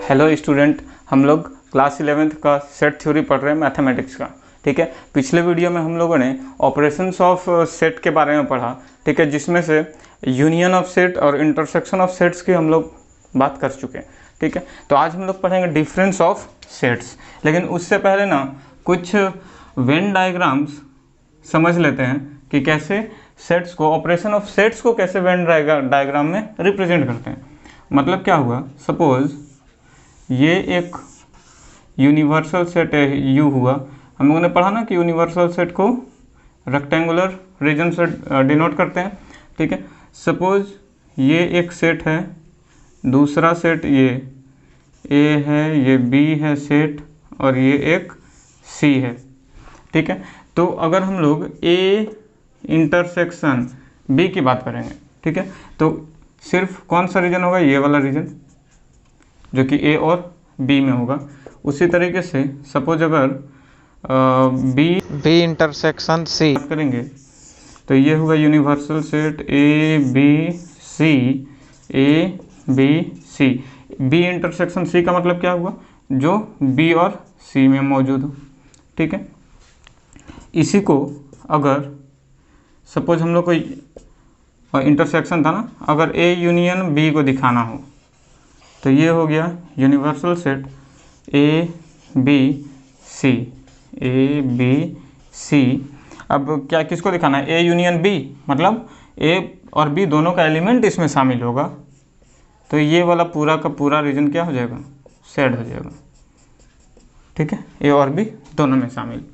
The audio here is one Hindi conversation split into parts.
हेलो स्टूडेंट, हम लोग क्लास 11th का सेट थ्योरी पढ़ रहे हैं मैथमेटिक्स का। ठीक है, पिछले वीडियो में हम लोगों ने ऑपरेशंस ऑफ सेट के बारे में पढ़ा। ठीक है, जिसमें से यूनियन ऑफ सेट और इंटरसेक्शन ऑफ सेट्स की हम लोग बात कर चुके हैं। ठीक है, तो आज हम लोग पढ़ेंगे डिफरेंस ऑफ सेट्स। लेकिन उससे पहले ना कुछ वेन डायग्राम्स समझ लेते हैं कि कैसे सेट्स को, ऑपरेशन ऑफ सेट्स को कैसे वेन डायग्राम में रिप्रेजेंट करते हैं। मतलब क्या हुआ, सपोज ये एक यूनिवर्सल सेट है, यू हुआ। हम लोगों ने पढ़ा ना कि यूनिवर्सल सेट को रेक्टेंगुलर रीजन से डिनोट करते हैं। ठीक है, सपोज ये एक सेट है, दूसरा सेट ये ए है, ये बी है सेट, और ये एक सी है। ठीक है, तो अगर हम लोग ए इंटरसेक्शन बी की बात करेंगे, ठीक है, तो सिर्फ कौन सा रीजन होगा, ये वाला रीजन जो कि ए और बी में होगा। उसी तरीके से सपोज अगर बी इंटरसेक्शन सी करेंगे तो ये होगा universal set A B C, A B C. B intersection C का मतलब क्या हुआ, जो बी और सी में मौजूद हो। ठीक है, इसी को अगर सपोज हम लोग को इंटरसेक्शन था ना, अगर ए यूनियन बी को दिखाना हो तो ये हो गया universal set A B C, A B C. अब क्या किसको दिखाना है, ए यूनियन बी, मतलब ए और बी दोनों का एलिमेंट इसमें शामिल होगा। तो ये वाला पूरा का पूरा रीजन क्या हो जाएगा, सेट हो जाएगा। ठीक है, ए और बी दोनों में शामिल।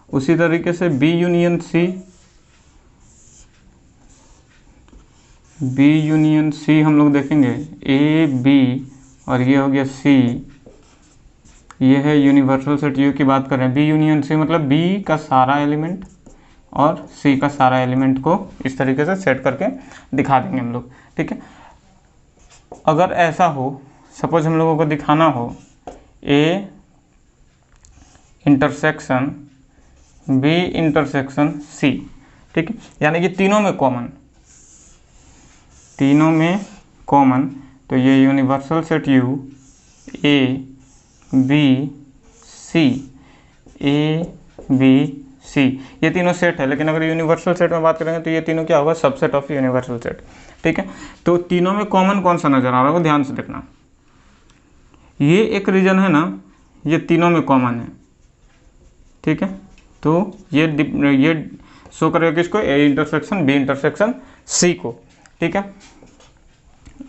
उसी तरीके से B union C, B union C हम लोग देखेंगे, ए बी और ये हो गया सी। ये है यूनिवर्सल सेट यू की बात कर रहे हैं। बी यूनियन सी मतलब बी का सारा एलिमेंट और सी का सारा एलिमेंट को इस तरीके से सेट करके दिखा देंगे हम लोग। ठीक है, अगर ऐसा हो, सपोज हम लोगों को दिखाना हो A intersection B intersection C. ठीक है, यानी कि तीनों में कॉमन, तीनों में कॉमन। तो ये universal set U A B C, A B C, ये तीनों सेट है। लेकिन अगर यूनिवर्सल सेट में बात करेंगे तो ये तीनों क्या होगा, सबसेट ऑफ यूनिवर्सल सेट। ठीक है, तो तीनों में कॉमन कौन सा नजर आ रहा है वो ध्यान से देखना। ये एक रीजन है ना, ये तीनों में कॉमन है। ठीक है, तो ये शो करेगा किसको, A intersection B intersection C को। ठीक है,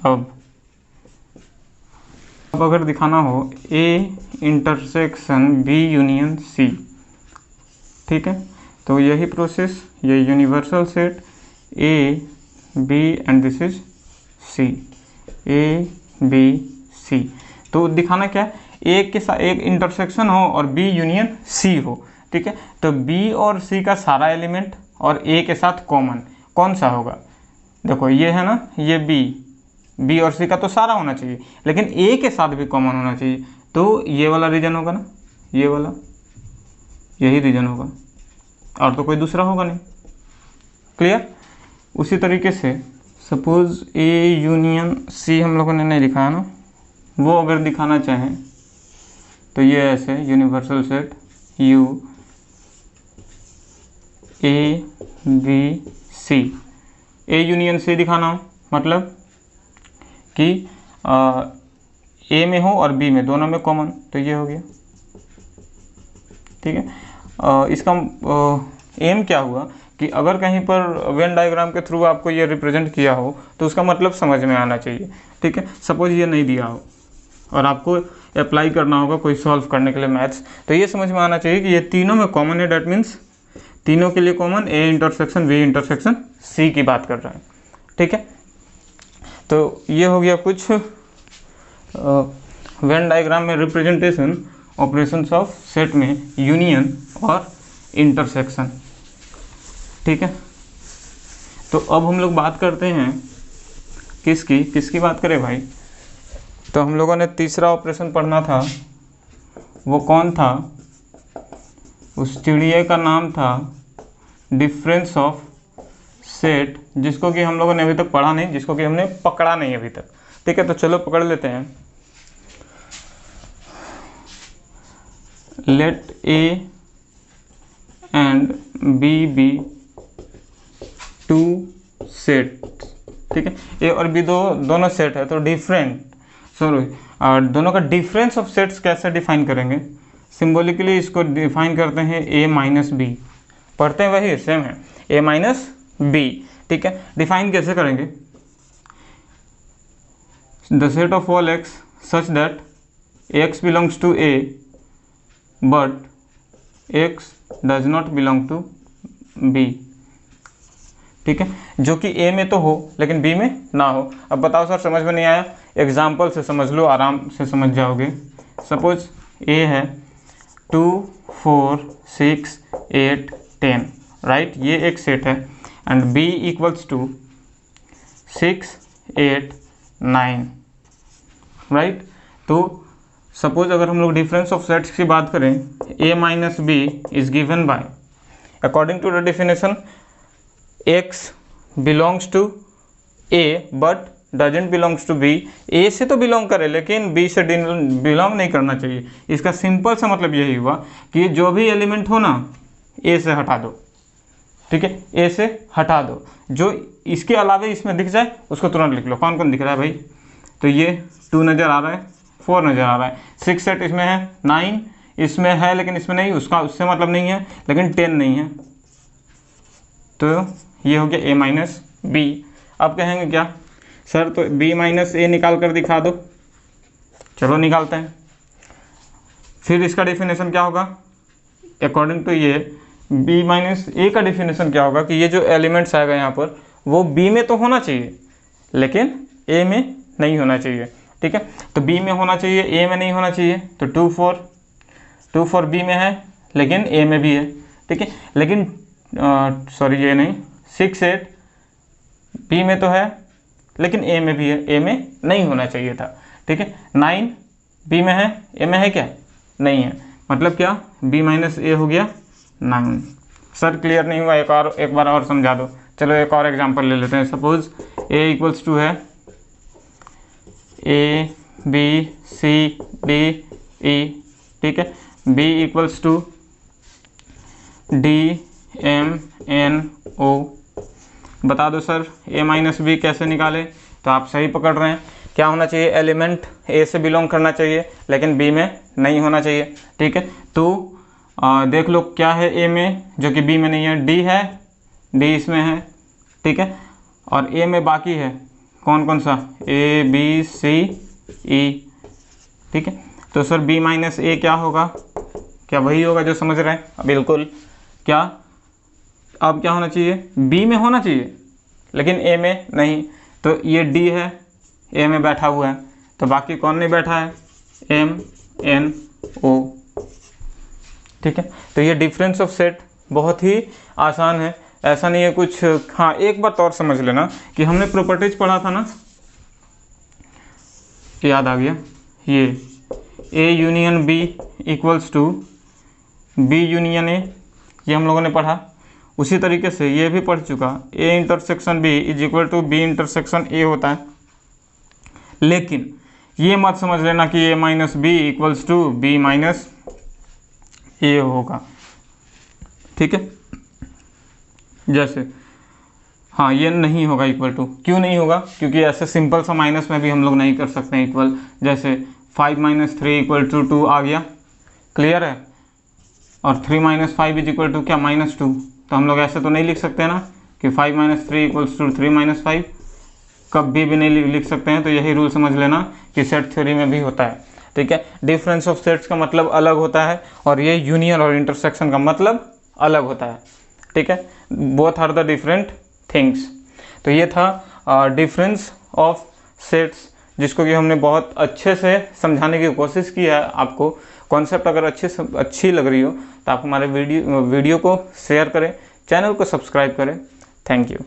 अब अगर दिखाना हो A intersection B union C, ठीक है, तो यही प्रोसेस, ये universal set A B and this is C, A B C. तो दिखाना क्या है, ए के साथ एक इंटरसेक्शन हो और बी यूनियन सी हो। ठीक है, तो बी और सी का सारा एलिमेंट और ए के साथ कॉमन कौन सा होगा। देखो ये है ना, ये बी और सी का तो सारा होना चाहिए, लेकिन ए के साथ भी कॉमन होना चाहिए। तो ये वाला रीजन होगा ना, ये वाला, यही रीजन होगा, और तो कोई दूसरा होगा नहीं। क्लियर। उसी तरीके से सपोज ए यूनियन सी हम लोगों ने नहीं दिखाया ना, वो अगर दिखाना चाहें तो ये ऐसे universal set U A B C, A union C दिखाना हो मतलब कि ए में हो और बी में, दोनों में कॉमन, तो ये हो गया। ठीक है, इसका एम क्या हुआ कि अगर कहीं पर वेन डायग्राम के थ्रू आपको ये रिप्रेजेंट किया हो तो उसका मतलब समझ में आना चाहिए। ठीक है, सपोज ये नहीं दिया हो और आपको अप्लाई करना होगा कोई सॉल्व करने के लिए मैथ्स, तो ये समझ में आना चाहिए कि ये तीनों में कॉमन है। डैट मीन्स तीनों के लिए common, A intersection B intersection C की बात कर रहे हैं। ठीक है, तो ये हो गया कुछ वेन डायग्राम में रिप्रेजेंटेशन ऑपरेशंस ऑफ सेट में यूनियन और इंटरसेक्शन। ठीक है, तो अब हम लोग बात करते हैं किसकी बात करें भाई। तो हम लोगों ने तीसरा ऑपरेशन पढ़ना था, वो कौन था, उस चिड़िया का नाम था डिफरेंस ऑफ सेट, जिसको कि हम लोगों ने अभी तक पढ़ा नहीं, जिसको कि हमने पकड़ा नहीं अभी तक। ठीक है। तो चलो पकड़ लेते हैं, let A and B be two set, ठीक है। ए और बी दोनों सेट है, तो दोनों का डिफरेंस ऑफ सेट्स कैसे डिफाइन करेंगे? सिंबॉलिकली इसको डिफाइन करते हैं ए माइनस बी, पढ़ते हैं वही सेम है, ए माइनस बी, ठीक है। डिफाइन कैसे करेंगे? The set of all X such that X belongs to A but X does not belong to B, ठीक है। जो कि ए में तो हो लेकिन बी में ना हो। अब बताओ सर समझ में नहीं आया, एग्जाम्पल से समझ लो, आराम से समझ जाओगे। सपोज ए है 2 4 6 8 10, राइट, ये एक सेट है, and B equals to 6 8 9, right. तो सपोज अगर हम लोग डिफरेंस ऑफ सेट्स की बात करें, a minus B is given by, according to the definition, x belongs to a but doesn't belongs to b। a से तो बिलोंग करे लेकिन b से बिलोंग नहीं करना चाहिए। इसका सिंपल सा मतलब यही हुआ कि जो भी एलिमेंट हो ना a से हटा दो, ठीक है, a से हटा दो, जो इसके अलावा इसमें दिख जाए उसको तुरंत लिख लो। कौन कौन दिख रहा है भाई? तो ये 2 नज़र आ रहा है, 4 नज़र आ रहा है, 6 सेट इसमें है, 9 इसमें है लेकिन इसमें नहीं, उससे मतलब नहीं है, लेकिन 10 नहीं है। तो ये हो गया a माइनस बी। अब कहेंगे क्या सर, तो b माइनस ए निकाल कर दिखा दो। चलो निकालते हैं। फिर इसका डेफिनेशन क्या होगा? अकॉर्डिंग टू ये b माइनस ए का डेफिनेशन क्या होगा कि ये जो एलिमेंट्स आएगा यहाँ पर वो b में तो होना चाहिए लेकिन a में नहीं होना चाहिए, ठीक है। तो b में होना चाहिए, a में नहीं होना चाहिए। तो 2 4 b में है लेकिन a में भी है, ठीक है। लेकिन सॉरी ये नहीं, 6 8 b में तो है लेकिन a में भी है, a में नहीं होना चाहिए था, ठीक है। 9 b में है, a में है क्या? नहीं है। मतलब क्या? b माइनस ए हो गया 9। सर क्लियर नहीं हुआ, एक बार और समझा दो। चलो एक और एग्जांपल ले लेते हैं। सपोज a इक्वल्स टू है a b c d e, ठीक है। b equals to d m n o। बता दो सर a माइनस बी कैसे निकाले? तो आप सही पकड़ रहे हैं। क्या होना चाहिए? एलिमेंट a से बिलोंग करना चाहिए लेकिन b में नहीं होना चाहिए, ठीक है। तो देख लो क्या है a में जो कि b में नहीं है, d है, d इसमें है, ठीक है। और a में बाकी है कौन कौन सा? a b c e, ठीक है। तो सर b माइनस ए क्या होगा? क्या वही होगा जो समझ रहे हैं? बिल्कुल। क्या अब क्या होना चाहिए? b में होना चाहिए लेकिन a में नहीं। तो ये d है, a में बैठा हुआ है, तो बाकी कौन नहीं बैठा है? m n o, ठीक है। तो ये डिफरेंस ऑफ सेट बहुत ही आसान है, ऐसा नहीं है कुछ। हाँ एक बात और समझ लेना कि हमने प्रॉपर्टीज पढ़ा था ना, याद आ गया, ये a union b equals to b union a, ये हम लोगों ने पढ़ा। उसी तरीके से ये भी पढ़ चुका, a intersection b is equal to b intersection a होता है। लेकिन ये मत समझ लेना कि a minus B equals to b minus A होगा, ठीक है। जैसे हाँ ये नहीं होगा इक्वल टू, क्यों नहीं होगा? क्योंकि ऐसे सिंपल सा माइनस में भी हम लोग नहीं कर सकते हैं इक्वल। जैसे 5 माइनस 3 इक्वल टू 2 आ गया, क्लियर है। और 3 माइनस 5 इज इक्वल टू क्या? -2। तो हम लोग ऐसे तो नहीं लिख सकते ना कि 5 माइनस 3 इक्वल्स टू 3 माइनस 5, कभी भी नहीं लिख सकते हैं। तो यही रूल समझ लेना कि सेट थ्योरी में भी होता है, ठीक है। डिफरेंस ऑफ सेट्स का मतलब अलग होता है और ये यूनियन और इंटरसेक्शन का मतलब अलग होता है, ठीक है। Both are the different things. तो ये था डिफरेंस ऑफ सेट्स, जिसको कि हमने बहुत अच्छे से समझाने की कोशिश की है आपको। कॉन्सेप्ट अगर अच्छी लग रही हो तो आप हमारे वीडियो को शेयर करें, चैनल को सब्सक्राइब करें। Thank you.